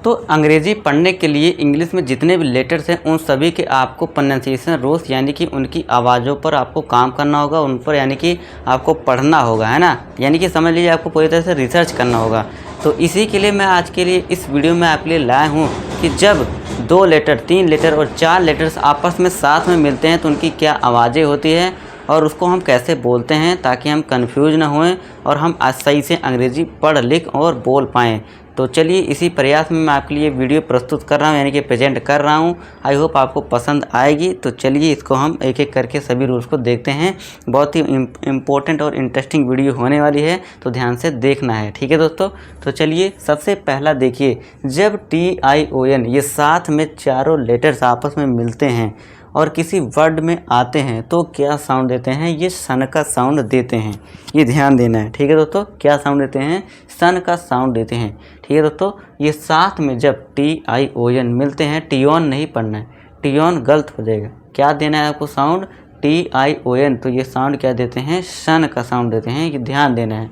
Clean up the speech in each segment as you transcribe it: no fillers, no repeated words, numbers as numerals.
दोस्तों अंग्रेज़ी पढ़ने के लिए इंग्लिश में जितने भी लेटर्स हैं उन सभी के आपको प्रोनाउंसिएशन रूल्स यानी कि उनकी आवाज़ों पर आपको काम करना होगा, उन पर यानी कि आपको पढ़ना होगा, है ना। यानी कि समझ लीजिए आपको पूरी तरह से रिसर्च करना होगा। तो इसी के लिए मैं आज के लिए इस वीडियो में आपके लिए लाया हूँ कि जब 2 लेटर, 3 लेटर और 4 लेटर्स आपस में साथ में मिलते हैं तो उनकी क्या आवाज़ें होती हैं और उसको हम कैसे बोलते हैं ताकि हम कंफ्यूज ना होएं और हम सही से अंग्रेज़ी पढ़ लिख और बोल पाएँ। तो चलिए इसी प्रयास में मैं आपके लिए वीडियो प्रस्तुत कर रहा हूँ यानी कि प्रेजेंट कर रहा हूँ। आई होप आपको पसंद आएगी। तो चलिए इसको हम एक एक करके सभी रूल्स को देखते हैं। बहुत ही इम्पोर्टेंट और इंटरेस्टिंग वीडियो होने वाली है, तो ध्यान से देखना है, ठीक है दोस्तों। तो चलिए सबसे पहला देखिए, जब TION ये साथ में चारों लेटर्स आपस में मिलते हैं और किसी वर्ड में आते हैं तो क्या साउंड देते हैं? ये सन का साउंड देते हैं। ये ध्यान देना है, ठीक है दोस्तों। क्या साउंड देते हैं? सन का साउंड देते हैं, ठीक है दोस्तों। ये साथ में जब TION मिलते हैं, टियोन नहीं पढ़ना है, टियोन गलत हो जाएगा। क्या देना है आपको? Sound TION। तो ये साउंड क्या देते हैं? सन का साउंड देते हैं। ये ध्यान देना है,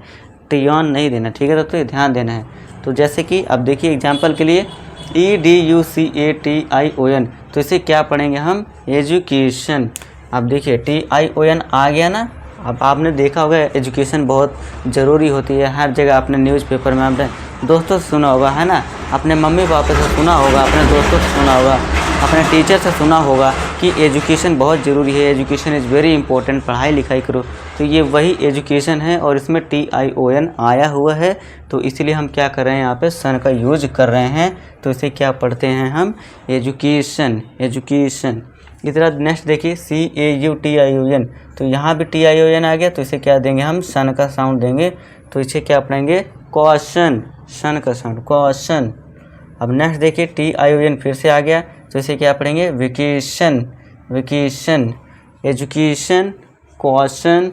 टियोन नहीं देना, ठीक है दोस्तों। ये ध्यान देना है। तो जैसे कि अब देखिए एग्जाम्पल के लिए EDUCATION, तो इसे क्या पढ़ेंगे हम? एजुकेशन। अब देखिए TION आ गया ना। अब आपने देखा होगा एजुकेशन बहुत ज़रूरी होती है, हर जगह आपने न्यूज़पेपर में आपने दोस्तों से सुना होगा, है ना। अपने मम्मी पापा से सुना होगा, अपने दोस्तों से सुना होगा, अपने टीचर से सुना होगा कि एजुकेशन बहुत ज़रूरी है, एजुकेशन इज़ वेरी इंपॉर्टेंट, पढ़ाई लिखाई करो। तो ये वही एजुकेशन है और इसमें TION आया हुआ है, तो इसलिए हम क्या कर रहे हैं, यहाँ पे सन का यूज कर रहे हैं। तो इसे क्या पढ़ते हैं हम? Education, education. इस तरह नेक्स्ट देखिए CAUTION, तो यहाँ भी TION आ गया, तो इसे क्या देंगे हम? सन का साउंड देंगे। तो इसे क्या पढ़ेंगे? क्वेश्चन, सन का साउंड, क्वेश्चन। अब नेक्स्ट देखिए TION फिर से आ गया, तो इसे क्या पढ़ेंगे? Vacation, vacation. Education, question,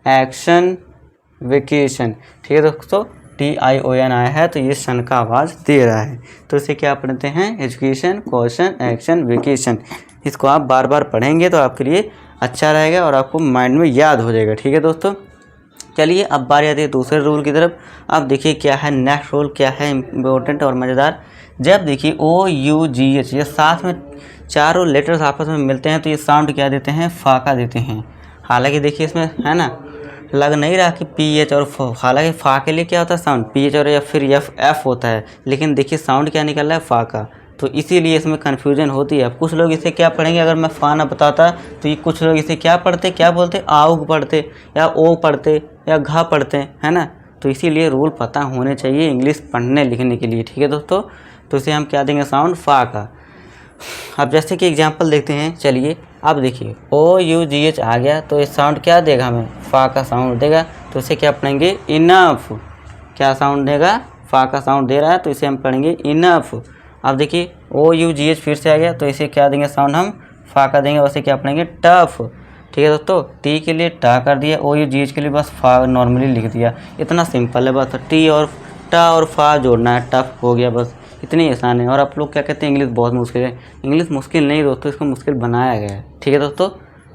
action, vacation, ठीक है दोस्तों। TION आया है तो ये सन का आवाज़ दे रहा है, तो इसे क्या पढ़ते हैं? Education, question, action, vacation. इसको आप बार बार पढ़ेंगे तो आपके लिए अच्छा रहेगा और आपको माइंड में याद हो जाएगा, ठीक है दोस्तों। चलिए अब बारी आती है दूसरे रूल की तरफ। अब देखिए क्या है नेक्स्ट रूल, क्या है इम्पोर्टेंट और मज़ेदार। जब देखिए OUGH ये साथ में चारों लेटर्स आपस में मिलते हैं तो ये साउंड क्या देते हैं? फाका देते हैं। हालांकि देखिए इसमें है ना, लग नहीं रहा कि PH और फ, हालांकि फा के लिए क्या होता है साउंड? PH और या फिर FF होता है, लेकिन देखिए साउंड क्या निकल रहा है? फा का। तो इसीलिए इसमें कन्फ्यूजन होती है। अब कुछ लोग इसे क्या पढ़ेंगे, अगर मैं फा ना बताता तो ये कुछ लोग इसे क्या पढ़ते, क्या बोलते? आउग पढ़ते या ओ पढ़ते या घा पढ़ते, है ना। तो इसीलिए रूल पता होने चाहिए इंग्लिश पढ़ने लिखने के लिए, ठीक है दोस्तों। तो इसे हम क्या देंगे? साउंड फा का। अब जैसे कि एग्जांपल देखते हैं, चलिए अब देखिए OUGH आ गया, तो ये साउंड क्या देगा हमें? फा का साउंड देगा। तो इसे क्या पढ़ेंगे? इनफ। क्या साउंड देगा? फा का साउंड दे रहा है, तो इसे हम पढ़ेंगे इनफ। अब देखिए OUGH फिर से आ गया, तो इसे क्या देंगे? साउंड हम फा का देंगे, वैसे क्या पढ़ेंगे? टफ, ठीक है दोस्तों। टी के लिए टा कर दिया, OUGH के लिए बस फा नॉर्मली लिख दिया। इतना सिंपल है, बस टी और टा और फा जोड़ना है, टफ हो गया, बस इतनी आसान है। और आप लोग क्या कहते हैं इंग्लिश बहुत मुश्किल है। इंग्लिश मुश्किल नहीं दोस्तों, इसको मुश्किल बनाया गया है, ठीक है दोस्तों।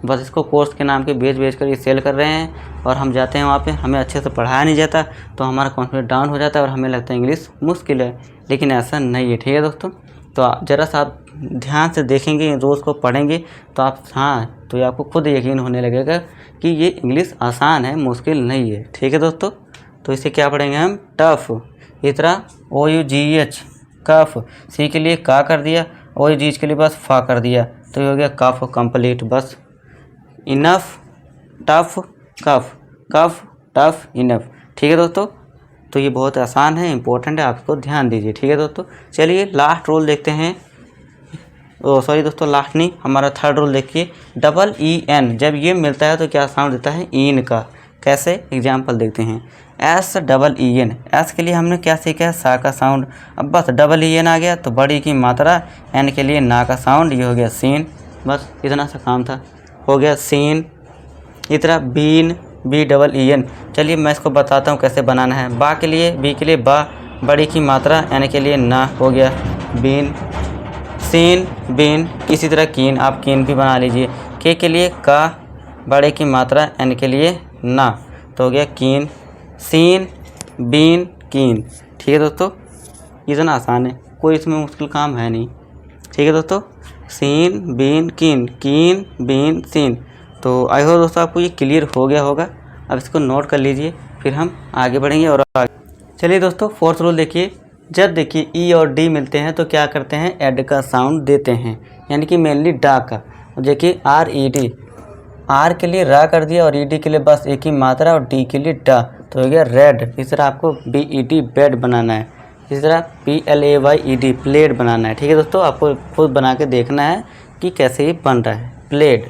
बस इसको कोर्स के नाम के बेच कर ये सेल कर रहे हैं और हम जाते हैं वहाँ पे, हमें अच्छे से पढ़ाया नहीं जाता तो हमारा कॉन्फिडेंस डाउन हो जाता है और हमें लगता है इंग्लिश मुश्किल है, लेकिन ऐसा नहीं है, ठीक है दोस्तों। तो ज़रा सा आप ध्यान से देखेंगे, रोज़ को पढ़ेंगे तो आप तो ये आपको खुद यकीन होने लगेगा कि ये इंग्लिश आसान है, मुश्किल नहीं है, ठीक है दोस्तों। तो इसे क्या पढ़ेंगे हम? टफ। इस तरह OUGH कफ, सी के लिए का कर दिया, OUGH के लिए बस फा कर दिया, तो ये हो गया कफ कंप्लीट। बस इनफ, टफ, कफ, कफ, टफ, इनफ, ठीक है दोस्तों। तो ये बहुत आसान है, इंपॉर्टेंट है, आपको ध्यान दीजिए, ठीक है दोस्तों। चलिए लास्ट रूल देखते हैं। सॉरी दोस्तों, लास्ट नहीं, हमारा थर्ड रूल देखिए। EEN जब ये मिलता है तो क्या साउंड देता है? इन का। कैसे? एग्जाम्पल देखते हैं। SEEN, एस के लिए हमने क्या सीखा है? सा का साउंड। अब बस EEN आ गया तो बड़ी की मात्रा, एन के लिए ना का साउंड, ये हो गया सीन। बस इतना सा काम था, हो गया सीन। इस तरह बीन, BEEN। चलिए मैं इसको बताता हूँ कैसे बनाना है। बा के लिए, बी के लिए बा, बड़ी की मात्रा, एन के लिए ना, हो गया बीन, सीन, बीन। इसी तरह कीन, आप कीन भी बना लीजिए। के लिए का, बड़े की मात्रा, एन के लिए ना, तो हो गया कीन, सीन, बीन, कीन, ठीक है दोस्तों। इतना आसान है। कोई इसमें मुश्किल काम है नहीं। ठीक है दोस्तों, सीन बीन कीन, कीन बीन सीन। तो आई होप दोस्तों आपको ये क्लियर हो गया होगा। अब इसको नोट कर लीजिए, फिर हम आगे बढ़ेंगे। और चलिए दोस्तों, फोर्थ रूल देखिए। जब देखिए ई और डी मिलते हैं तो क्या करते हैं, एड का साउंड देते हैं, यानी कि मेनली डा का। देखिए आर ई डी, आर के लिए रा कर दिया और ई डी के लिए बस एक ही मात्रा और डी के लिए डा, तो हो गया रेड। इस तरह आपको बी ई डी बेड बनाना है, इस तरह P L A Y E D plate बनाना है। ठीक है दोस्तों, आपको खुद बना के देखना है कि कैसे ये बन रहा है। Plate,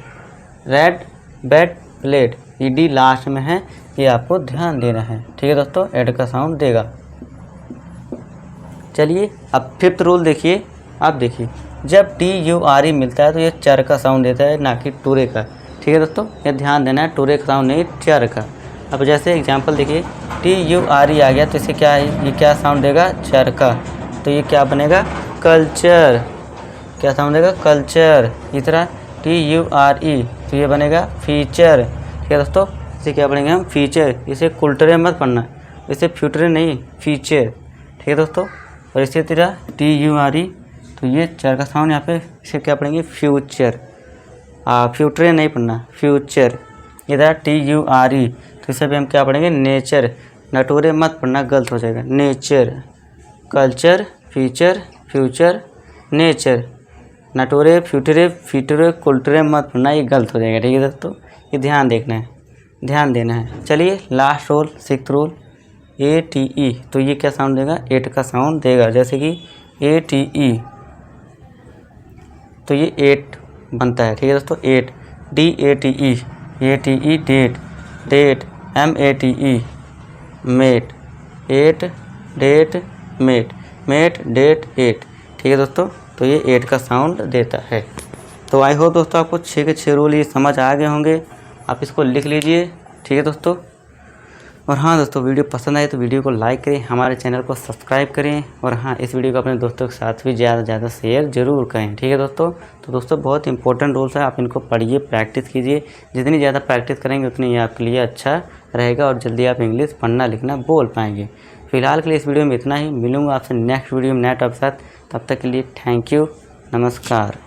red, bed, plate, E D last में है, ये आपको ध्यान देना है। ठीक है दोस्तों, एड का साउंड देगा। चलिए अब फिफ्थ रूल देखिए। आप देखिए, जब टी यू आर ई मिलता है तो ये चर का साउंड देता है, ना कि टूरे का। ठीक है दोस्तों, ये ध्यान देना है, टूरे का साउंड नहीं, चर का। अब जैसे एग्जांपल देखिए, टी यू आर ई आ गया तो इसे क्या है, ये क्या साउंड देगा, चर का। तो ये क्या बनेगा, कल्चर। क्या साउंड देगा, कल्चर। इस तरह टी यू आर ई तो ये बनेगा फीचर। ठीक है दोस्तों, इसे क्या पढ़ेंगे हम, फीचर। इसे कुल्टरे मत पढ़ना, इसे फ्यूटरे नहीं, फीचर। ठीक है दोस्तों, और इसी तरह टी यू आर ई तो ये चर का साउंड यहाँ पे, इसे क्या पढ़ेंगे, फ्यूचर। फ्यूटरे नहीं पढ़ना, फ्यूचर। इधर टी यू आर ई तो इसे भी हम क्या पढ़ेंगे, नेचर। नटोरे मत पढ़ना, गलत हो जाएगा। Nature, culture, feature, future, nature. नटोरे, फ्यूटरे, फीटरे, कुल्टरे मत पढ़ना, ये गलत हो जाएगा। ठीक है दोस्तों, ये ध्यान देखना है, ध्यान देना है। चलिए लास्ट रूल, सिक्स्थ रूल, ए टी ई तो ये क्या साउंड देगा, एट का साउंड देगा। जैसे कि ए टी ई तो ये एट बनता है। ठीक है दोस्तों, at. D A T E, A T E date, date. M A T E mate, at, date, mate, mate, date, at. ठीक है दोस्तों, तो ये एट का साउंड देता है। तो आई होप दोस्तों आपको 6 के 6 रूल ये समझ आ गए होंगे। आप इसको लिख लीजिए। ठीक है दोस्तों, और हाँ दोस्तों, वीडियो पसंद आए तो वीडियो को लाइक करें, हमारे चैनल को सब्सक्राइब करें, और हाँ इस वीडियो को अपने दोस्तों के साथ भी ज़्यादा से ज़्यादा शेयर जरूर करें। ठीक है दोस्तों, तो दोस्तों बहुत इंपॉर्टेंट रूल्स है, आप इनको पढ़िए, प्रैक्टिस कीजिए। जितनी ज़्यादा प्रैक्टिस करेंगे उतनी ये आपके लिए अच्छा रहेगा और जल्दी आप इंग्लिश पढ़ना लिखना बोल पाएंगे। फिलहाल के लिए इस वीडियो में इतना ही। मिलूँगा आपसे नेक्स्ट वीडियो में नए टॉपिक के साथ। तब तक के लिए थैंक यू, नमस्कार।